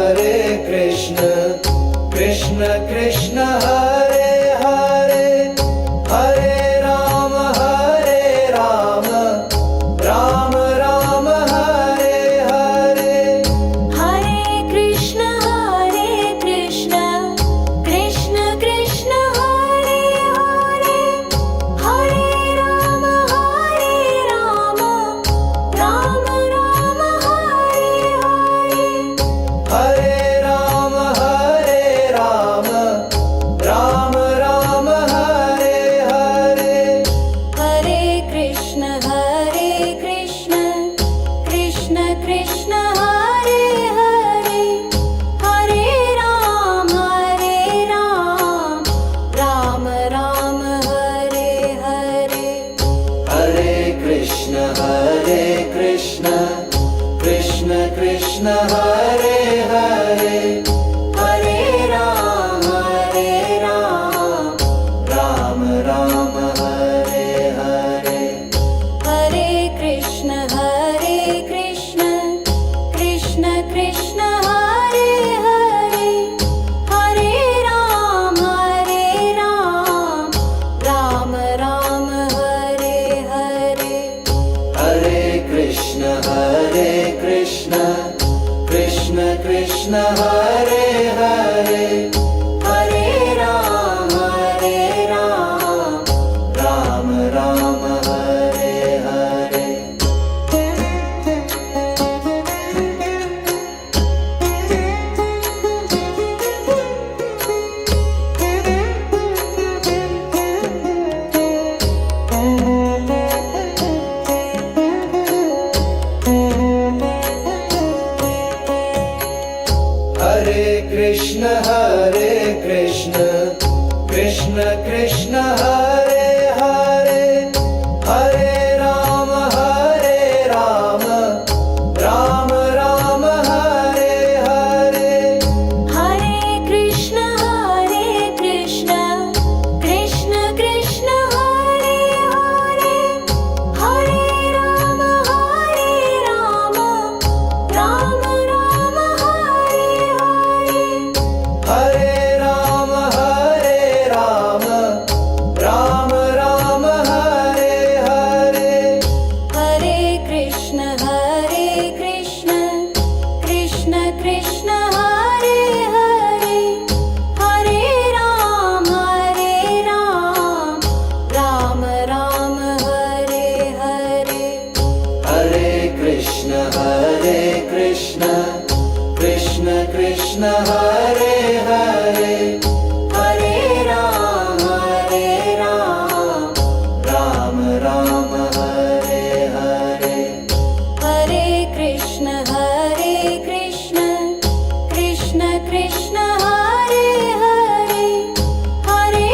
Hare Krishna Krishna Krishna Hare Hare Hare Ram Ram Ram Hare Hare Hare Krishna Krishna Krishna Hare Hare Hare Ram Ram Ram Hare Hare Hare Ram Ram Ram Hare Hare Hare Krishna Krishna Krishna Hare Hare Hare Ram Ram Ram Hare Hare Hare Krishna Krishna Krishna Hare Hare Hare Ram Ram Ram Hare Hare Hare Krishna Krishna Krishna Hare Hare Hare Ram Ram Ram Hare Hare Hare Krishna Krishna Krishna Hare Hare Hare Ram Ram Ram Hare Hare Hare Krishna Krishna Krishna Hare Hare Hare Ram Ram Ram Hare Hare Hare Krishna Krishna Krishna Hare Hare Hare Ram Ram Hare Hare Hare Ram Ram Ram Hare Hare Hare Krishna Krishna Krishna Hare Hare Hare Ram Ram Hare Hare Hare Krishna Krishna Hare Hare Hare Ram Ram Hare Hare Hare Krishna Krishna Krishna Hare Hare Hare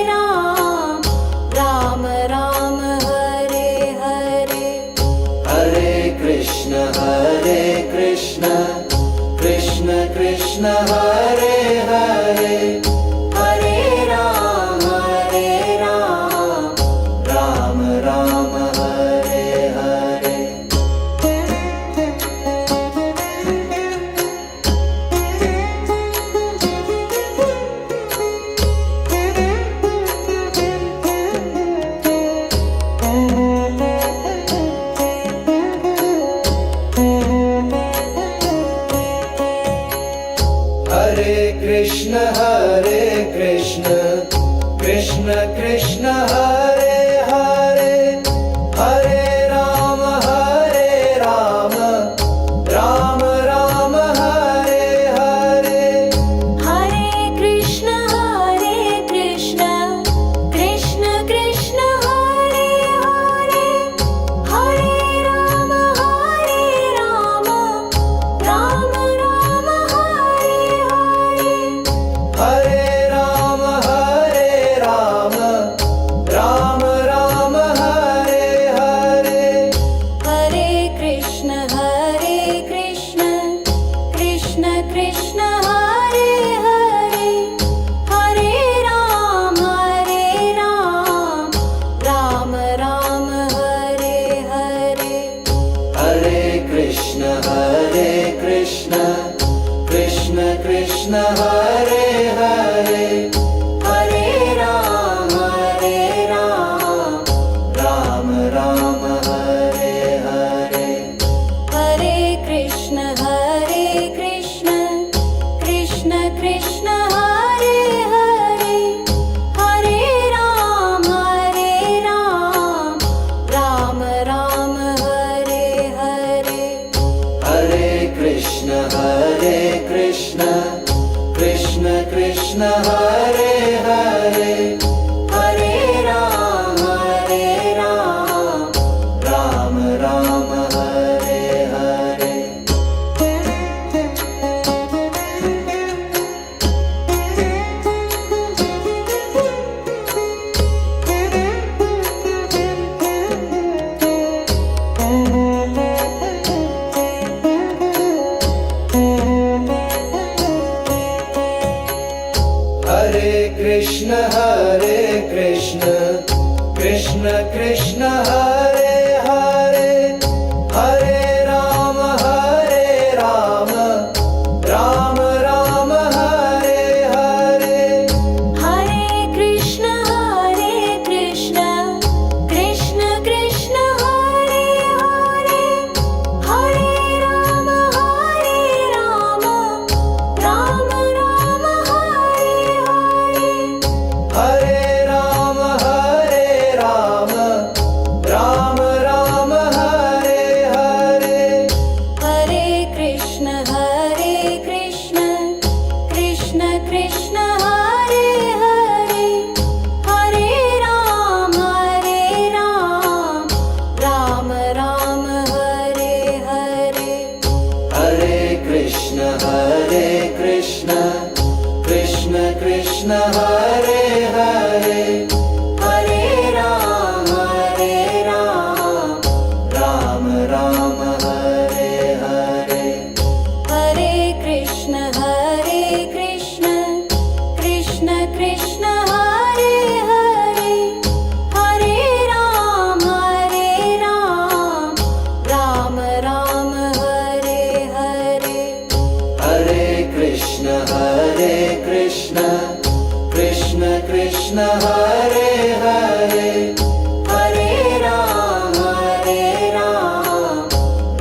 Ram Ram Hare Hare Hare Krishna Krishna Hare Hare Hare Ram Ram Hare Hare Hare Krishna Krishna Krishna Hare Hare Hare Ram Ram Ram Hare Hare Hare Krishna Krishna Krishna Hare Hare Hare Ram Ram Hare Hare Hare Ram Ram Krishna Krishna Krishna Hare Hare Hare Ram Ram Ram Hare Hare Hare Krishna Krishna Krishna Hare Hare Hare Ram Ram Ram Hare Hare Hare Krishna Krishna Krishna Hare Hare Hare Ram Ram Ram Hare Hare Hare Krishna Krishna Krishna Hare Hare Hare Ram Ram Ram Hare Hare Hare Krishna Krishna Krishna Hare Hare Hare Ram Ram Ram Hare Hare Hare Ram Ram Ram Hare Hare Hare Krishna Krishna Krishna Hare Hare Hare Ram Ram Ram Hare Hare Hare Krishna Krishna Krishna Hare Hare Hare Ram Ram Ram Hare Hare Hare Krishna Krishna Krishna Hare Hare Hare Ram Ram Ram Hare Hare Hare Krishna Krishna Krishna Hare Hare Hare Ram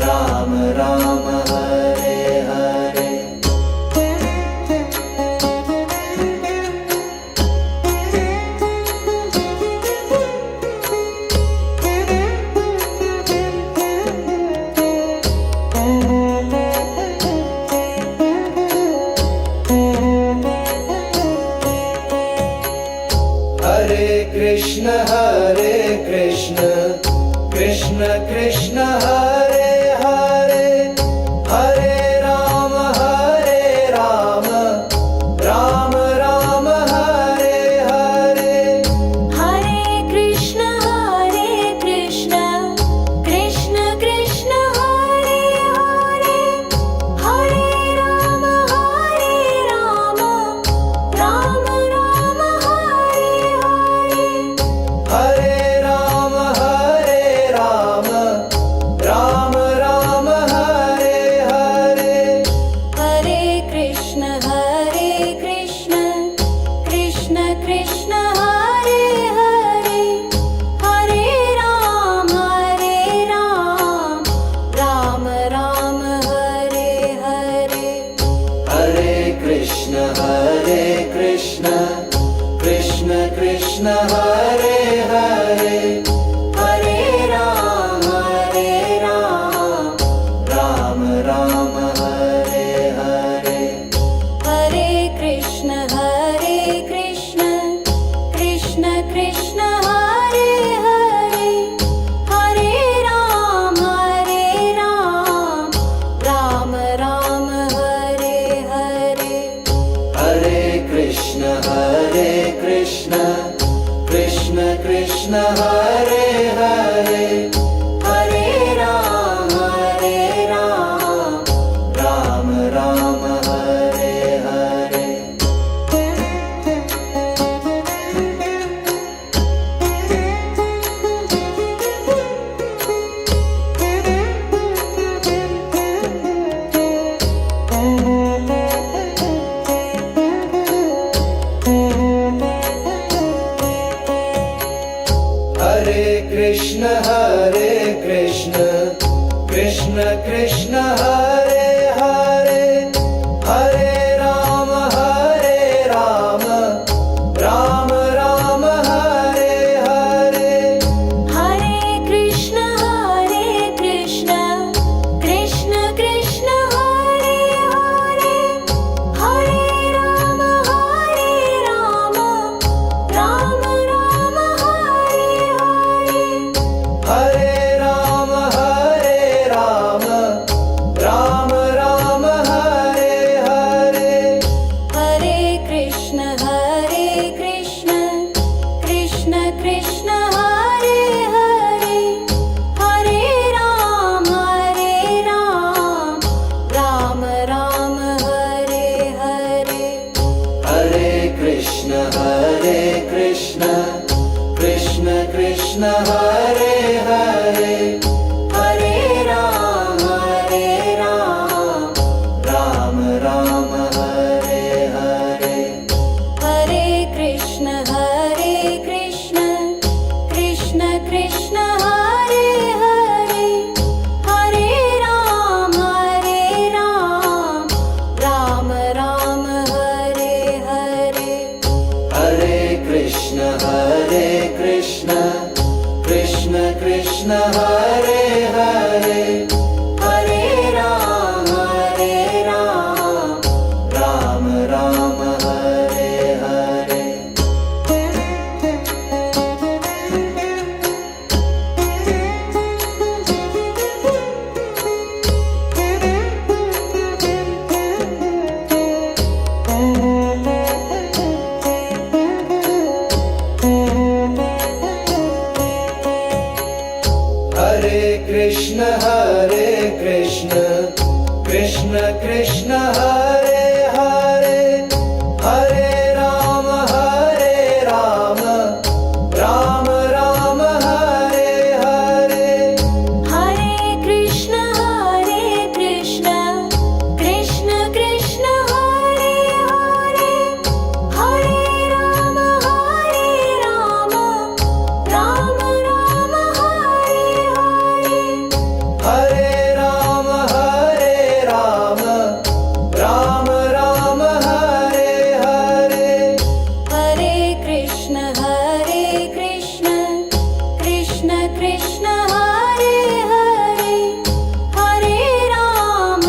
Ram Ram Hare Hare Hare Krishna Krishna Krishna Hare Hare Hare Ram Ram Ram Hare Hare Hare Krishna Krishna Krishna Hare Hare Hare Ram Ram Ram Hare Hare Hare Ram Ram Ram Hare Hare Hare Krishna Krishna Krishna Hare Hare Hare Ram Ram Ram Hare Hare Hare Krishna Krishna Krishna Hare Hare Hare Ram Ram Ram Hare Hare Hare Krishna Krishna Krishna Hare Hare Hare Ram Ram Hare Hare Hare Krishna Krishna Ram Ram Hare Hare Hare Krishna Krishna Krishna Hare Hare Hare Ram Ram Ram Hare Hare Hare Krishna Krishna Krishna Hare Hare Hare Ram Ram Ram Hare Hare Hare Krishna Krishna Krishna Hare Hare Hare Ram Ram Ram Hare Hare Hare Krishna Krishna Krishna Hare Hare Hare Ram Ram Ram Hare Hare Hare Ram Ram Ram Hare Hare Hare Krishna Krishna Krishna Hare Hare Hare Ram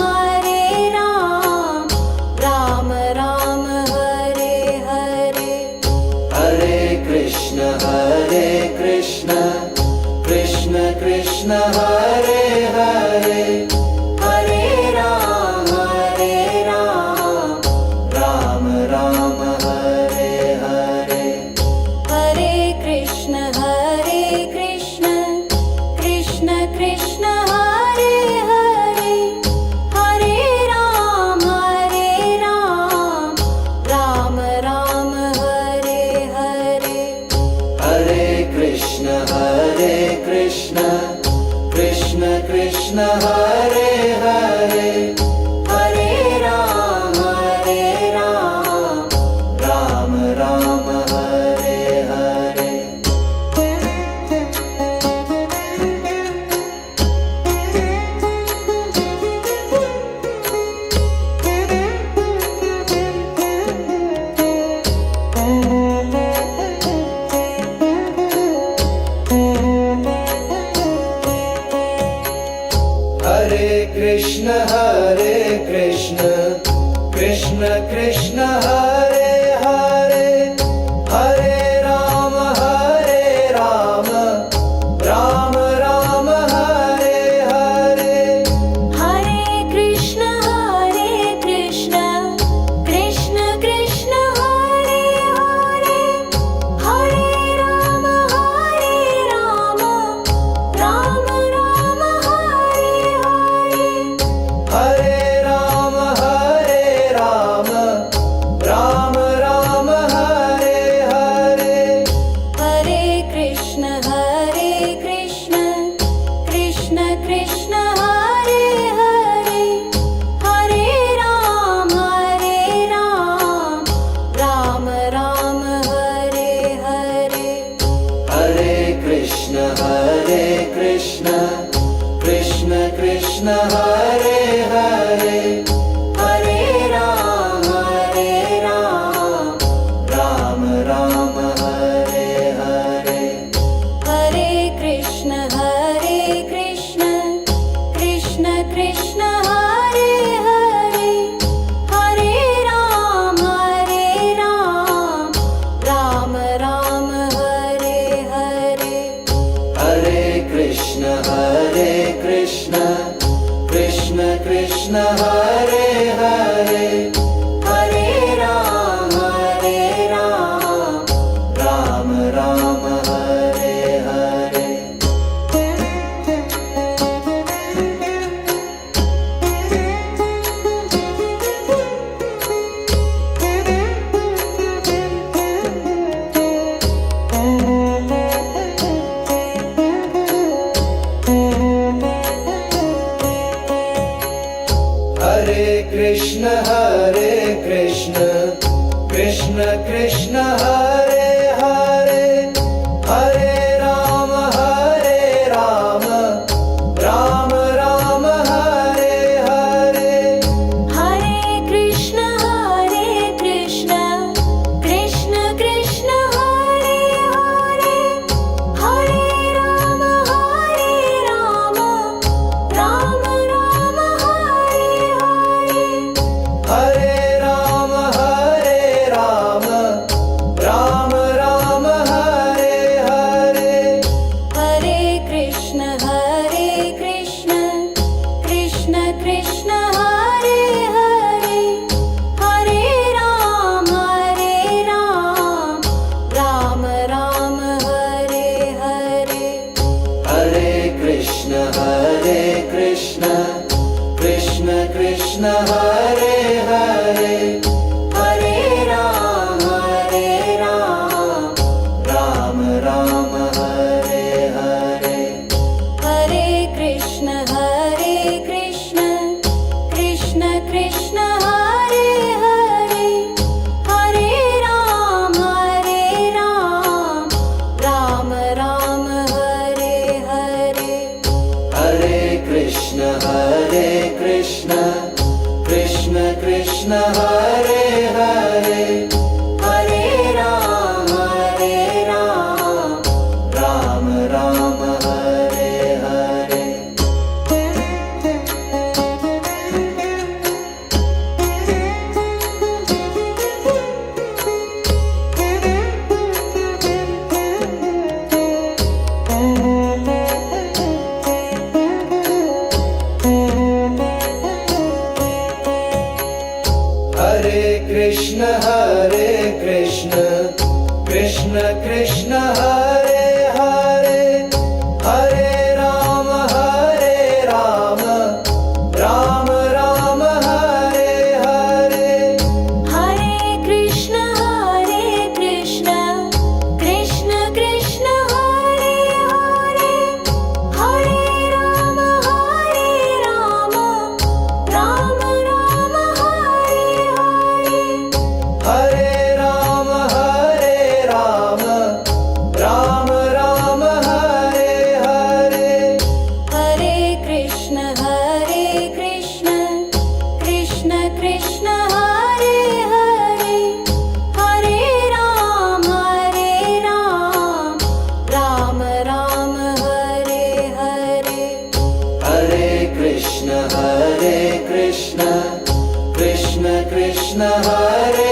Ram Ram Hare Hare Hare Krishna Krishna Krishna Hare Hare Hare Ram Ram Ram Hare Hare Hare Krishna Krishna Krishna Hare Hare Hare Ram Ram Ram Hare Hare Hare Krishna Krishna Krishna Hare Hare Hare Ram Ram Ram Hare Hare Hare Krishna Krishna Krishna Hare Hare Hare Ram Ram Ram Hare Hare Hare Krishna Krishna Krishna Hare Hare Hare Ram Ram Ram Hare Hare Hare Ram Ram Krishna Hare Krishna Krishna Krishna Hare Hare Hare Rama Rama Rama Hare Hare Hare Krishna Krishna Krishna Hare Hare Hare Rama Rama Rama Hare Hare Hare Rama Rama Rama Hare Hare Hare Krishna Krishna Krishna Hare Hare Hare Rama Rama Rama Hare Hare Hare Krishna Krishna Krishna Hare Hare Hare Rama Rama Rama Hare Hare Hare Krishna Krishna Krishna Hare Hare Hare Rama Rama Rama Hare Hare Hare Krishna Krishna Krishna Hare Hare Hare Rama Rama Rama Hare Hare Hare Krishna Krishna Krishna Hare Hare Hare Rama Rama Rama Hare Hare Hare Krishna Krishna Krishna Hare Hare Hare Rama Rama Rama Hare Hare Hare Rama Rama Rama Hare Hare Hare Krishna Krishna Krishna Hare Hare Hare Rama Rama Hare Hare Hare Krishna Krishna Krishna Hare